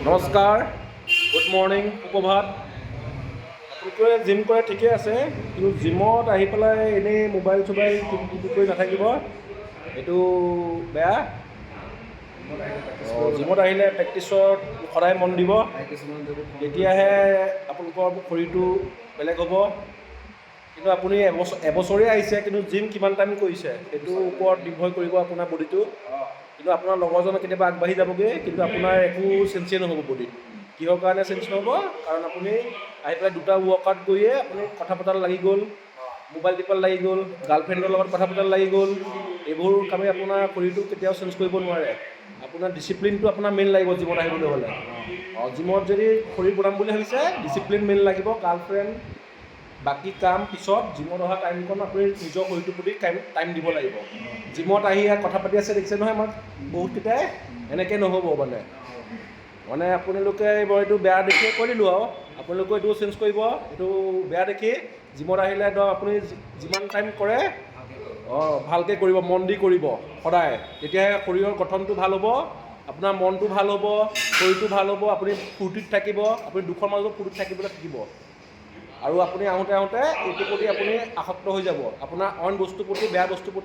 নমস্কাৰ, good morning, সুপ্ৰভাত। আপোনালোকে gym কৰে ঠিকে আছে, কিন্তু জিমত আহি পেলাই এনেই মোবাইল চোবাইল টিপি কৰি নাথাকিব, এইটো বেয়া। জিমত আহিলে প্ৰেক্টিছত সদায় মন দিব, তেতিয়াহে আপোনালোকৰ শৰীৰটো বেলেগ হ'ব। কিন্তু আপুনি এবছৰেই আহিছে, কিন্তু জিম কিমান টাইম কৰিছে সেইটোৰ ওপৰত নিৰ্ভৰ কৰিব আপোনাৰ বডিটো। কিন্তু আপোনাৰ লগৰজনে কেতিয়াবা আগবাঢ়ি যাবগৈ, কিন্তু আপোনাৰ একো চেঞ্জেই নহ'ব বডিত। কিহৰ কাৰণে চেঞ্জ নহ'ব? কাৰণ আপুনি আহি পেলাই দুটা ৱৰ্কআউট কৰিয়ে আপুনি কথা পতাত লাগি গ'ল, মোবাইল টিপাত লাগি গ'ল, গাৰ্লফ্ৰেণ্ডৰ লগত কথা পতাত লাগি গ'ল। এইবোৰ কামে আপোনাৰ শৰীৰটো কেতিয়াও চেঞ্জ কৰিব নোৱাৰে। আপোনাৰ ডিচিপ্লিনটো আপোনাৰ মেইন লাগিব জিমত আহিবলৈ হ'লে। জিমত যদি শৰীৰ বনাম বুলি ভাবিছে, ডিচিপ্লিন মেইন লাগিব। গাৰ্লফ্ৰেণ্ড বাকী কাম পিছত, জিমত অহা টাইমকণ আপুনি নিজৰ শৰীৰটোৰ প্ৰতি টাইম দিব লাগিব। জিমত আহি কথা পাতি আছে দেখিছে নহয় আমাক বহুতকেইটাই, এনেকৈ নহ'ব মানে আপোনালোকে এইটো বেয়া দেখিয়ে কৈ দিলোঁ আৰু আপোনালোকে এইটো চেঞ্জ কৰিব। এইটো বেয়া দেখি জিমত আহিলে ধৰক আপুনি যিমান টাইম কৰে ভালকৈ কৰিব, মন দি কৰিব সদায়। তেতিয়াহে শৰীৰৰ গঠনটো ভাল হ'ব, আপোনাৰ মনটো ভাল হ'ব, শৰীৰটো ভাল হ'ব, আপুনি ফূৰ্তিত থাকিব, আপুনি দুখৰ মাজত ফূৰ্তিত থাকিব। আৰু আপুনি আহোঁতে এইটোৰ প্ৰতি আপুনি আসক্ত হৈ যাব, আপোনাৰ অইন বস্তুৰ প্ৰতি, বেয়া বস্তুৰ প্ৰতি